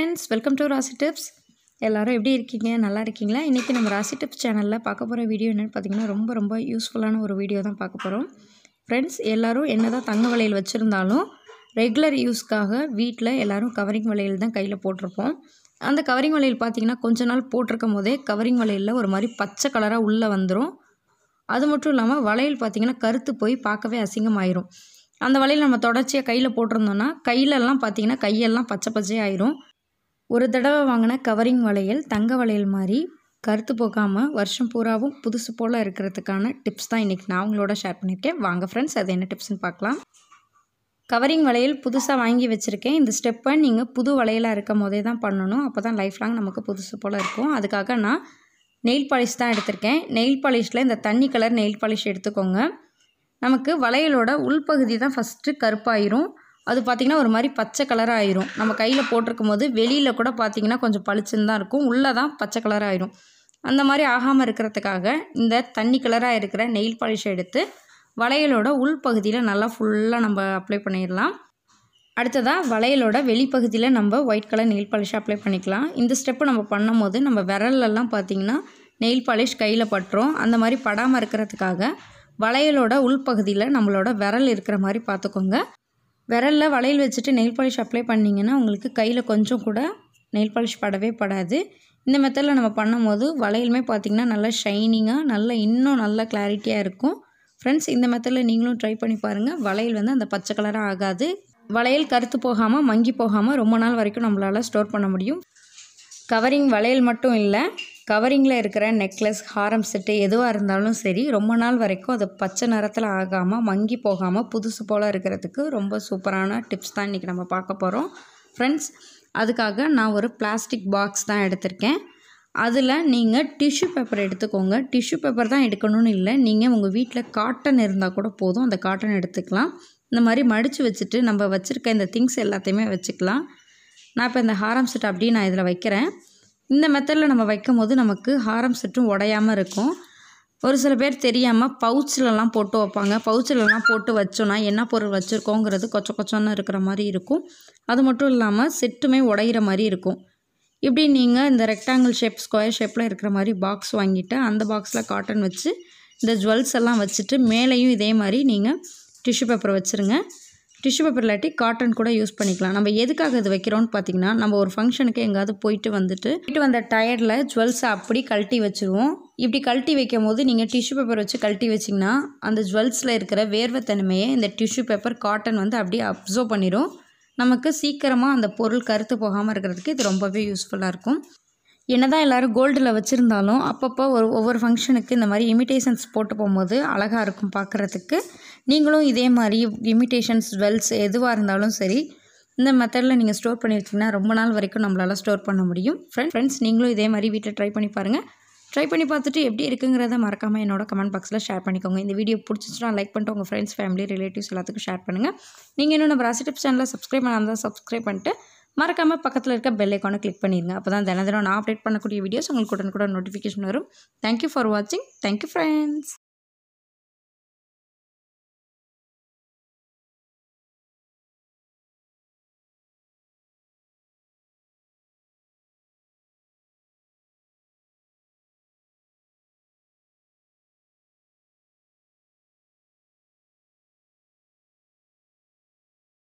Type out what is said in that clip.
friends, welcome to Rasi Tips. எல்லாரும் எப்படி இருக்கீங்க? நல்லா இருக்கீங்களா? இன்னைக்கு நம்ம ராசி டிப்ஸ் சேனல்ல பார்க்க போற வீடியோ என்னன்னு பாத்தீங்கன்னா ரொம்ப யூஸ்ஃபுல்லான ஒரு வீடியோ தான் பார்க்க போறோம். फ्रेंड्स, எல்லாரும் என்னதான் தங்க வளையல் வச்சிருந்தாலும் ரெகுலர் யூஸ்க்காக வீட்ல எல்லாரும் கவரிங் வளையல் தான் கையில போட்டுருப்போம். அந்த கவரிங் வளையல் பாத்தீங்கன்னா கொஞ்ச நாள் போட்டுருக்கும்போதே கவரிங் வளையல்ல ஒரு மாதிரி பச்சை கலரா உள்ள வந்துரும். அது மட்டும் இல்லாம வளையல் பாத்தீங்கன்னா கருத்து போய் பார்க்கவே அசிங்கமாயிரும். அந்த வளையல் நம்ம தொடர்ச்சியா கையில போட்டுறோம்னா கையில எல்லாம் பாத்தீங்கன்னா கையெல்லாம் பச்சை பச்சையா ஆயிரும். ஒரு தடவை வாங்கின கவரிங் வளையல் தங்க வளையல் மாதிரி கருத்து போகாம வருஷம் பூராவும் புதுசு போல இருக்கிறதுக்கான டிப்ஸ் தான் இன்னைக்கு நான் உங்களோட ஷேர் பண்ணியிருக்கேன். வாங்க ஃப்ரெண்ட்ஸ், அது என்ன டிப்ஸ்னு பார்க்கலாம். கவரிங் வளையல் புதுசாக வாங்கி வச்சுருக்கேன். இந்த ஸ்டெப்பை நீங்கள் புது வளையலாக இருக்கும் போதே தான் பண்ணணும். அப்போ தான் லைஃப் லாங் நமக்கு புதுசு போல் இருக்கும். அதுக்காக நான் நெயில் பாலிஷ் தான் எடுத்திருக்கேன். நெயில் பாலிஷில் இந்த தண்ணி கலர் நெயில் பாலிஷ் எடுத்துக்கோங்க. நமக்கு வளையலோட உள்பகுதி தான் ஃபஸ்ட்டு கருப்பாயிரும். அது பார்த்திங்கன்னா ஒரு மாதிரி பச்சை கலராக ஆயிரும். நம்ம கையில் போட்டிருக்கும் போது வெளியில் கூட பார்த்திங்கன்னா கொஞ்சம் பளிச்சுன்னு தான் இருக்கும், உள்ளே தான் பச்சை கலராக ஆயிரும். அந்த மாதிரி ஆகாமல் இருக்கிறதுக்காக இந்த தண்ணி கலராக இருக்கிற நெயில் பாலிஷை எடுத்து வளையலோட உள்பகுதியில் நல்லா ஃபுல்லாக நம்ம அப்ளை பண்ணிடலாம். அடுத்ததாக வளையலோட வெளிப்பகுதியில் நம்ம white colour nail polish apply பண்ணிக்கலாம். இந்த ஸ்டெப்பு நம்ம பண்ணும் போது நம்ம விரலெல்லாம் பார்த்திங்கன்னா நெயில் பாலிஷ் கையில் பட்டுரும். அந்த மாதிரி படாமல் இருக்கிறதுக்காக வளையலோட உள்பகுதியில் நம்மளோட விரல் இருக்கிற மாதிரி பார்த்துக்கோங்க. விரலில் வளையல் வச்சுட்டு நெயில் பாலிஷ் அப்ளை பண்ணிங்கன்னா உங்களுக்கு கையில் கொஞ்சம் கூட நெயில் பாலிஷ் படவே படாது. இந்த மெத்தடில் நம்ம பண்ணும்போது வளையலுமே பார்த்திங்கன்னா நல்லா ஷைனிங்காக இன்னும் நல்லா கிளாரிட்டியாக இருக்கும். ஃப்ரெண்ட்ஸ், இந்த மெத்தடில் நீங்களும் ட்ரை பண்ணி பாருங்கள். வளையல் வந்து அந்த பச்சை கலராக ஆகாது. வளையல் கருத்து போகாமல் மங்கி போகாமல் ரொம்ப நாள் வரைக்கும் நம்மளால் ஸ்டோர் பண்ண முடியும். கவரிங் வளையல் மட்டும் இல்லை, கவரிங்கில் இருக்கிற நெக்லஸ், ஹாரம் செட்டு எதுவாக இருந்தாலும் சரி ரொம்ப நாள் வரைக்கும் அது பச்சை நிறத்தில் ஆகாமல் மங்கி போகாமல் புதுசு போல் இருக்கிறதுக்கு ரொம்ப சூப்பரான டிப்ஸ் தான் இன்றைக்கி நம்ம பார்க்க போகிறோம். ஃப்ரெண்ட்ஸ், அதுக்காக நான் ஒரு பிளாஸ்டிக் பாக்ஸ் தான் எடுத்திருக்கேன். அதில் நீங்கள் டிஷ்யூ பேப்பர் எடுத்துக்கோங்க. டிஷ்யூ பேப்பர் தான் எடுக்கணும்னு இல்லை, நீங்கள் உங்கள் வீட்டில் காட்டன் இருந்தால் கூட போதும், அந்த காட்டன் எடுத்துக்கலாம். இந்த மாதிரி மடித்து வச்சுட்டு நம்ம வச்சுருக்க இந்த திங்ஸ் எல்லாத்தையுமே வச்சுக்கலாம். நான் இப்போ இந்த ஹாரம் செட் அப்படியே நான் இதில் வைக்கிறேன். இந்த மெத்தடில் நம்ம வைக்கும் போது நமக்கு ஹாரம் செட்டும் உடையாமல் இருக்கும். ஒரு சில பேர் தெரியாமல் பவுச்சிலலாம் போட்டு வைப்பாங்க. பவுச்சிலலாம் போட்டு வச்சோன்னா என்ன பொருள் வச்சுருக்கோங்கிறது கொச்சன்னு இருக்கிற மாதிரி இருக்கும். அது மட்டும் இல்லாமல் செட்டுமே உடையிற மாதிரி இருக்கும். இப்படி நீங்கள் இந்த ரெக்டாங்கிள் ஷேப், ஸ்கொயர் ஷேப்பில் இருக்கிற மாதிரி பாக்ஸ் வாங்கிட்டு அந்த பாக்ஸில் காட்டன் வச்சு இந்த ஜுவல்ஸ் எல்லாம் வச்சுட்டு மேலேயும் இதே மாதிரி நீங்கள் டிஷ்யூ பேப்பர் வச்சுருங்க. டிஷ்யூ பேப்பர் இல்லாட்டி காட்டன் கூட யூஸ் பண்ணிக்கலாம். நம்ம எதுக்காக இது வைக்கிறோன்னு பார்த்தீங்கன்னா, நம்ம ஒரு ஃபங்க்ஷனுக்கு எங்கேயாவது போயிட்டு வந்த டயர்டில் ஜுவல்ஸை அப்படி கழட்டி வச்சுருவோம். இப்படி கழட்டி வைக்கும் போது நீங்கள் டிஷ்யூ பேப்பர் வச்சு கழட்டி வச்சிங்கன்னா அந்த ஜுவல்ஸில் இருக்கிற வேர்வைத்தன்மையை இந்த டிஷ்யூ பேப்பர், காட்டன் வந்து அப்படியே அப்சர்வ் பண்ணிடும். நமக்கு சீக்கிரமாக அந்த பொருள் கருத்து போகாமல் இருக்கிறதுக்கு இது ரொம்பவே யூஸ்ஃபுல்லாக இருக்கும். என்னதான் எல்லோரும் கோல்டில் வச்சுருந்தாலும் அப்பப்போ ஒவ்வொரு ஃபங்க்ஷனுக்கு இந்த மாதிரி இமிட்டேஷன்ஸ் போட்டு போகும்போது அழகாக இருக்கும் பார்க்குறதுக்கு. நீங்களும் இதே மாதிரி இமிட்டேஷன்ஸ், ஜுவல்ஸ் எதுவாக இருந்தாலும் சரி இந்த மெத்தடில் நீங்கள் ஸ்டோர் பண்ணி வச்சிங்கன்னா ரொம்ப நாள் வரைக்கும் நம்மளால் ஸ்டோர் பண்ண முடியும். ஃப்ரெண்ட்ஸ், நீங்களும் இதே மாதிரி வீட்டில் ட்ரை பண்ணி பாருங்கள். ட்ரை பண்ணி பார்த்துட்டு எப்படி இருக்குங்கிறத மறக்காமல் என்னோட கமெண்ட் பாக்ஸில் ஷேர் பண்ணிக்கோங்க. இந்த வீடியோ பிடிச்சிச்சுன்னா லைக் பண்ணிட்டு உங்கள் ஃப்ரெண்ட்ஸ், ஃபேமிலி, ரிலேட்டிவ்ஸ் எல்லாத்துக்கும் ஷேர் பண்ணுங்கள். நீங்கள் இன்னும் நம்ம ராசி டிப்ஸ் சேனலில் சப்ஸ்கிரைப் பண்ணாமல் சப்ஸ்கிரைப் பண்ணிட்டு மறக்காமல் பக்கத்தில் இருக்க பெல் ஐக்கானை கிளிக் பண்ணிடுங்க. அப்போ தான் தினம் நான் அப்டேட் பண்ணக்கூடிய வீடியோஸ் உங்களுக்கு உடனுக்குடன் நோட்டிஃபிகேஷன் வரும். தேங்க்யூ ஃபார் வாட்சிங். Thank you friends.